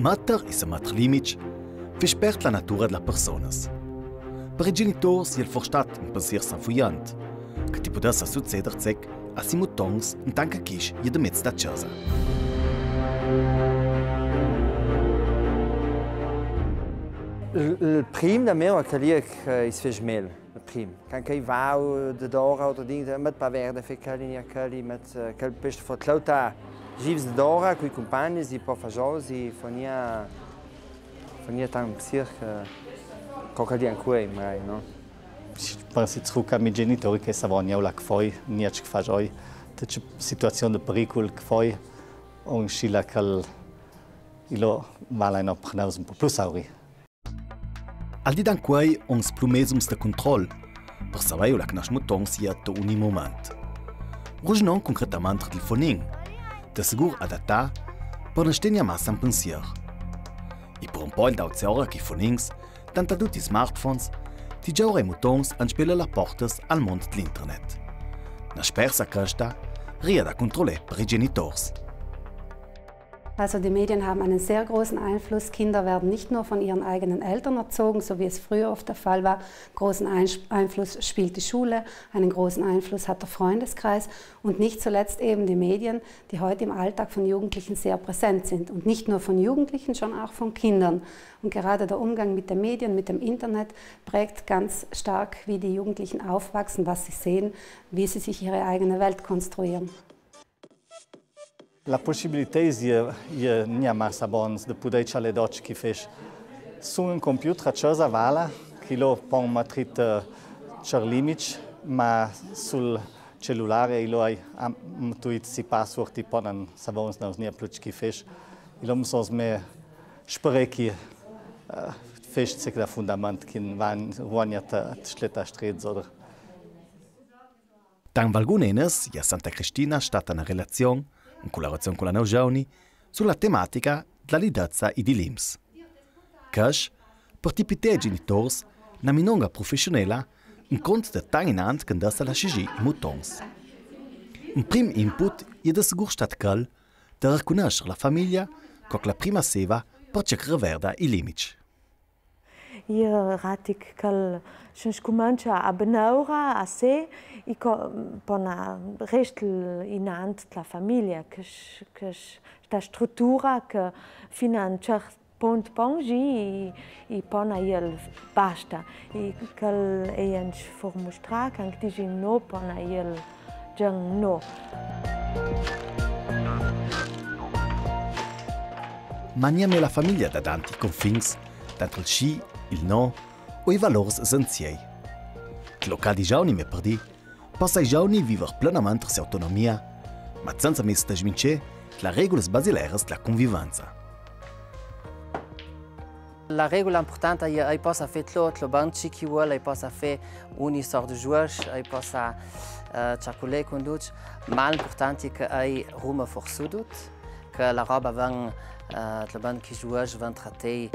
Mater e mater limits verspert la natura de las personas. Per i genitori si è forstat un pensier sanfuiant, che ti potesse succeder sec a si mutons in tanca quisch e de mezz da casa. Il prim da meu aquele que is fez mel, il prim. Kan kai vau de dora oder ding met pa verde fe kali aquele met quel peste for tlauta gives de dora coi compagnes e pa fajos e fonia tan psir que anche mai, no? Pensi zurück an meine genitori che savano la che foi, niente che fajoi, c'è situazione di pericolo che foi, un scilla che ilo vale no prenus un po' più sauri. Al di dan quei ons plumesums de control, per saber la che nas mutons sia to uni moment. Ruj non concretamente telefoning, de segur adatta per ne stenia massa un pensier. E per un po' il dauziora che fonings, tanta tutti smartphones, ti già ora i mutons anspela la portas al mondo dell'internet. Na spersa questa ria da controlle per i genitors. Also die Medien haben einen sehr großen Einfluss. Kinder werden nicht nur von ihren eigenen Eltern erzogen, so wie es früher oft der Fall war. Großen Einfluss spielt die Schule, einen großen Einfluss hat der Freundeskreis und nicht zuletzt eben die Medien, die heute im Alltag von Jugendlichen sehr präsent sind. Und nicht nur von Jugendlichen, sondern auch von Kindern. Und gerade der Umgang mit den Medien, mit dem Internet prägt ganz stark, wie die Jugendlichen aufwachsen, was sie sehen, wie sie sich ihre eigene Welt konstruieren. La possibilità è nia massa bons de poder chale doc che fes su un computer a casa vala che lo pon matrit char limits ma sul cellulare lo ai mutuit si password ti ponan savons nos nia plus che fes lo sos me spere che fes se da fundament che van ruaniata schleta stret oder Dan Valgunenes e a Santa Cristina stata una relazione in collaborazione con la Neugiauni, sulla tematica della lidezza e di LIMS. Cash, per tipite genitori, una minonga professionella, in conto di tan in ant che andassa la scigi i mutons. Un prim input è da sicuro stato quel di riconoscere la famiglia come la prima seva per cercare verda i limiti. Io ratic che se comincia a benaura a sé e pona rest in ant la famiglia che sta struttura che fino a un certo punto pongi e pona il basta e che è un for mostrare che anche dici no pona il giang no. Maniamo la famiglia da tanti confins, tanto il sci, il no o i valori essenziali. Il locale di giovani mi perdi, passa i giovani vivere plenamente la sua autonomia, ma senza mai svincere le regole basilari della convivenza. La regola importante è che possa fare lo banci che vuole, possa fare ogni sorta di gioco, possa ciacolare con tutti, ma l'importante è che hai rumo forzuto, che la roba venga lo banci che gioca venga trattata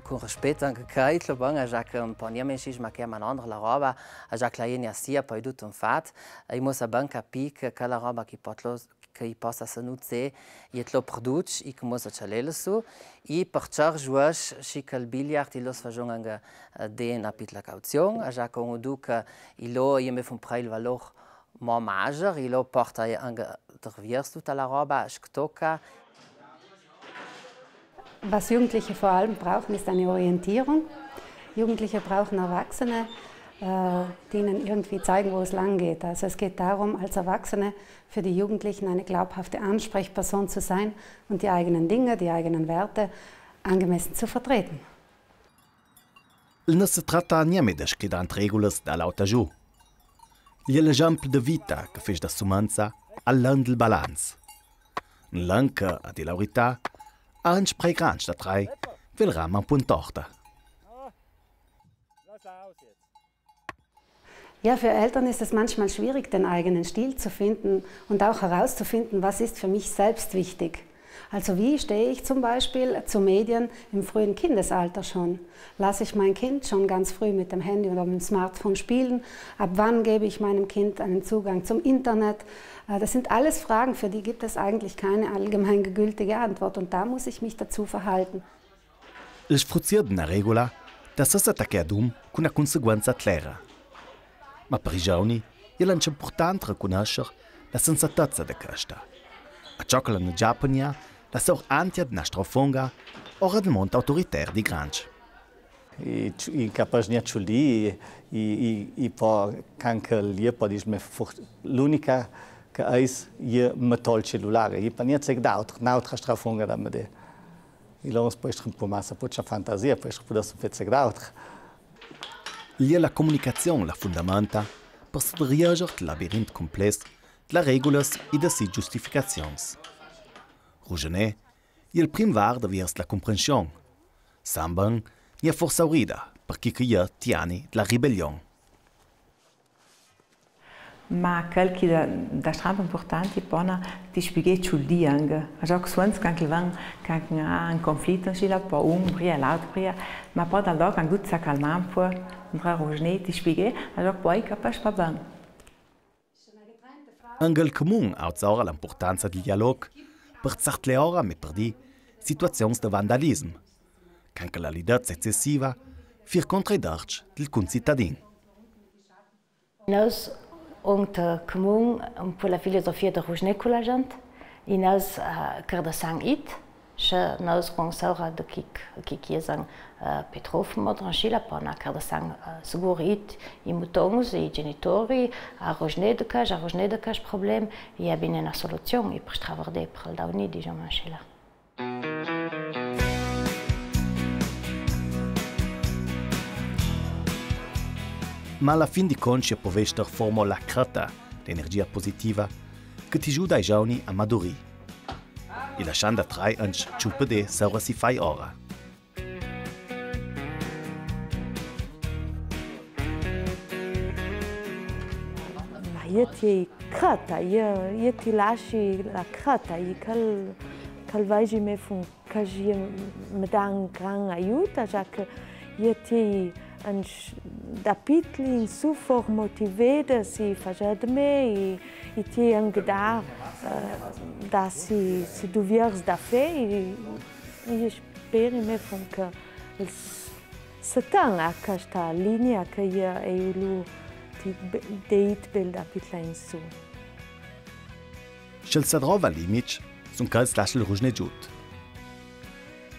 con rispetto anche che lo banci già che un po' di amici ma che manandra la roba, già che la linea sia poi tutto un fatto, e mossa ben capire che la roba che possa sanuzze e lo produce e che mossa chalele su e per ciò juas si che il biliard lo sfagion anche den apit la cauzione, già che un duca lo e me fun preil valor mo major e lo porta anche derviers tutta la roba stocca. Was Jugendliche vor allem brauchen, ist eine Orientierung. Jugendliche brauchen Erwachsene, die ihnen irgendwie zeigen, wo es lang geht. Also es geht darum, als Erwachsene für die Jugendlichen eine glaubhafte Ansprechperson zu sein und die eigenen Dinge, die eigenen Werte angemessen zu vertreten. Non si tratta niente di scrivere regole dall'auta giù. È l'esempio di vita che fa da sumanza al land del balance. Un land che, a dire la verità, ha un spregranz da tre, vil rama un puntorta. Ja, für Eltern ist es manchmal schwierig, den eigenen Stil zu finden und auch herauszufinden, was ist für mich selbst wichtig. Also wie stehe ich zum Beispiel zu Medien im frühen Kindesalter schon? Lasse ich mein Kind schon ganz früh mit dem Handy oder mit dem Smartphone spielen? Ab wann gebe ich meinem Kind einen Zugang zum Internet? Das sind alles Fragen, für die gibt es eigentlich keine allgemeingültige Antwort und da muss ich mich dazu verhalten. Il sfruzier d'una regola da sa s'attacca ad con una conseguenza clara. Ma per i giovani è l'anche importante riconoscere la sensatezza di questa. A ciò che l'hanno già pagnato, la sua antia di nostra fonga ora del mondo autoritario di Grange. I capacnia ciuli, i po canche lì po disme l'unica che è il tol cellulare. I pa niente d'autre, n'altra strafonga da me. I loro poi un po' massa poccia fantasia, poi posso fare d'autre. Lì la comunicazione la fondamenta per sdriegere il labirinto complesso delle regole e delle giustificazioni. Rogenet è il primo vardo verso la comprensione. Samban è forse aurida per chi che tiene la ribellione. Ma quel che da strada importante è poi di spiegare sul dia anche. Also che suons kan van kan un conflitto si la po bria l'altro bria, ma poi dal dog an gut sa calmar po tra Rogenet di spiegare, also poi capace va ben. Anche il comune outsora l'importanza del dialogo per certe ore mi perdi situazioni di vandalismo, che anche la lidezza eccessiva fir contradarci del concittadino. Nós, onde comum, pela filosofia de Rogenet com a gente, e nós queremos sang it, se nós vamos agora de que sang Petrov modranchila para queremos sang seguro it, e mutons e genitori, a Rogenet de cas problema e é bem na solução e para trabalhar para dar unir de manchila. Ma alla fin di conci povester formo la crata, l'energia positiva, che ti aiuta ai giovani a madurire. E lasciando a trai anche ciupede saura si fai ora. Ma io ti crata, io ti lasci la crata, quel vegi me fun, che mi dà un gran aiuto, già che io ti da pitli in su for motivada si faceva me e ti anche da si duviers da fe e spero me fun che se tanga questa linea che io e lu ti deit bel da pitla in su. Scel sa drova limit sun cals lascial Rogenet giut.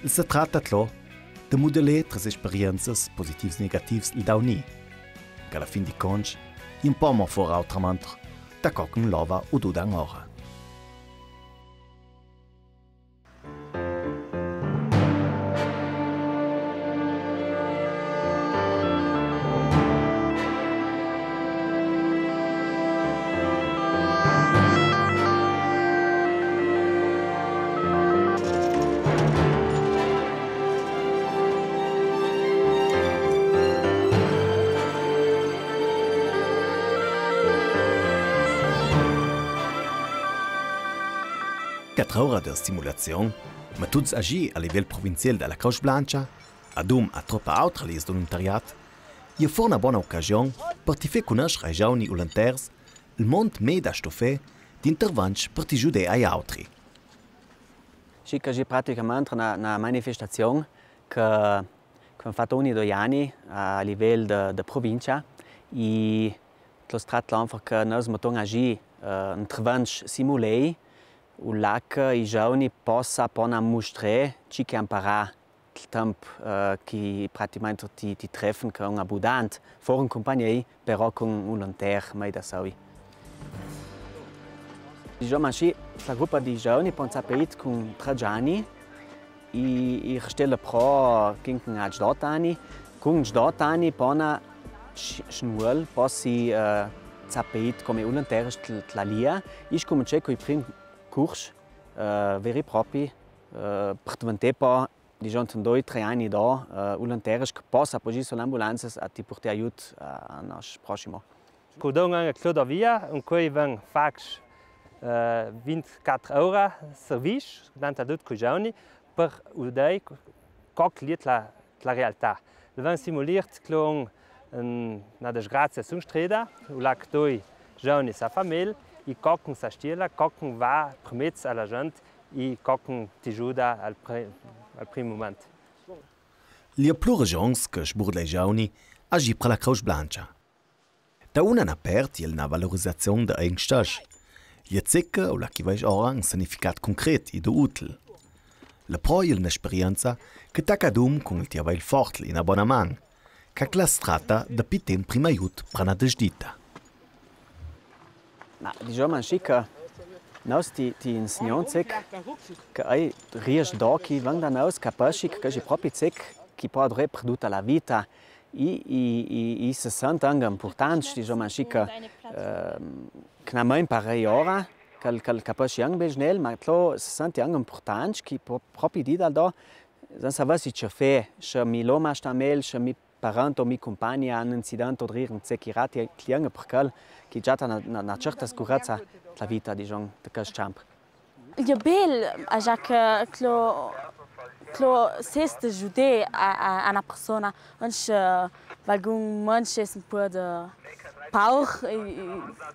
Il se tratta tlo de modeler tre esperiences positivas e negativas il da uni, che alla fin di conci un po' mo for autrament da cocken lova o dudan ora. Ora de stimulazione, ma tutti agi a livello provinciale della Croce Blanca, adum a troppa altra lista di volontariat, è una buona occasione per ti far conoscere ai giovani volontari il mondo meda stoffe di interventi per ti aiutare agli altri. Sì, che è praticamente una manifestazione che abbiamo fatto ogni 2 anni a livello della provincia e lo tratta che noi dobbiamo agire interventi simulati u lac i giovani possa pona mostrare ci che impara il tempo che praticamente ti treffen con un abbondante for un compagnia però con un volontari mai da soli. Diciamo che la gruppa di giovani pensa per con 3 anni e stelle pro con 8 anni con 8 anni pona schnul possi sapeit come volontari la lia ich cominciai con i primi corsi veri propri per diventare poi diciamo 2-3 anni da volontari che possa appoggiare sull'ambulanza a ti portare aiuto al prossimo. Quando anche chiudo via, un coi van fax 24 ore serviço, dentro de Cujani, per udei cogliet la realtà. Levant simuliert clong na desgrazia sunstreda, u lac doi giovani sa famiglia, i cocken sa stila, cocken va permezz alla gente, i cocken ti ajuda al primo moment. Li ha plura gens che sburda i giovani agi per la Croce Blanca. Da una na pert il na valorizzazione da eigen stas. Li zecca o la chi veis ora un significat concret ed util. La pro il n'esperienza che tacadum con il tiavel fortl in abbonament, che la strata da pitem prima aiut prana desdita. Ma diciamo anche che nos ti insegnanze che ai riesce da chi vanda nos capaci che si proprio sec chi può avere perduta la vita i se sent anche importante diciamo anche che na mai impara ora che capaci anche besnel ma clo se sente anche importante che proprio di da non sa si ci fa se mi lo ma sta mel se mi parent o mi compagni hanno incidente o riren securati cliente perché che già una certa sicurezza la vita diciamo di questo campo. Il bel è che lo seste giude a una persona anche valgun mensch es un po' de paur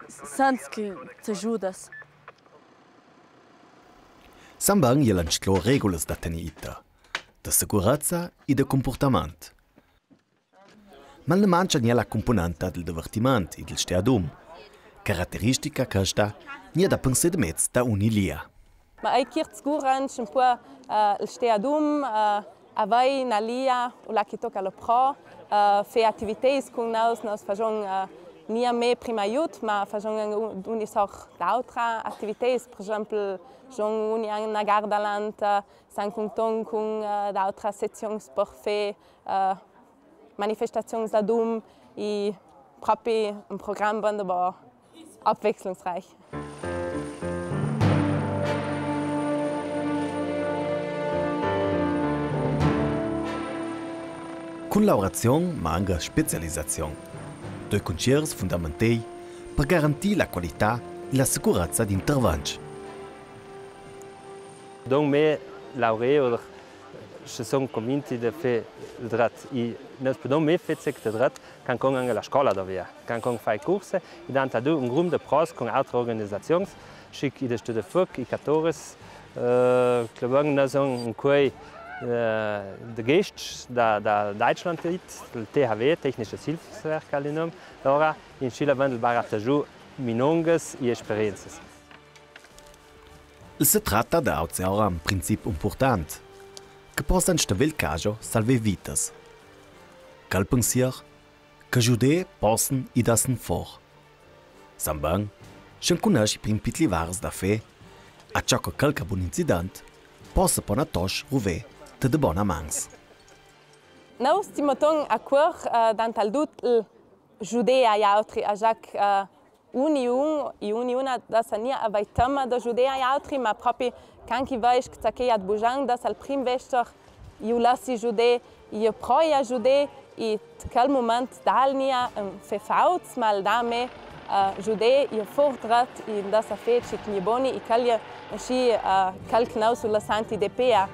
sans che te ajudas. Sambang jelan sclo regulas da tenita, da sicurezza e da comportamento. Ma ne manca nie la componente del divertimento e del steadum, caratteristica questa nie da pensare mezz da unilia. Ma ai kirts guran un po' il steadum avai na lia o la che tocca lo pro fe attivités con nos fajon nie me prima aiut ma fajon unisor d'altra attivités per esempio jon uni na gardaland san conton con d'altra sections per fe manifestations da dum e proprio un Programm wunderbar abwechslungsreich. Con lavorazione ma anche specializzazione, due concerti fondamentali per garantire la qualità e la sicurezza di interventi. Don me laureo ci sono convinti di fare il drat e non podem me fare il drat kan con anche la scuola da via, kan con fare corsi e danta un gruppo di pros con altre organizzazioni, schick i de fuck i catores, klebang na so un quei de Geist da Deutschland il THW Technische Hilfswerk Kalinum, ora in Chile wandelbare Taju minongas e experiences. Si tratta da ora un principio importante, che possa in stabil caso salve vitas. Cal pensier, che giude possono i dassen for. Sambang, schon conosci principi varis da fe, a ciò che qualche buon incident possa pona tosh ruve de bona mans. Nous stimatong a cor dantal dut il judea e altri a jac uniuna da sania avai tema da judea e altri ma proprio canchi vais che ad bujang das al prim vester iu lasi jude io proia jude e quel moment dalnia fe fauts mal dame jude io fordrat in das a fe chikni boni e calja și calcnau sulla santi de pea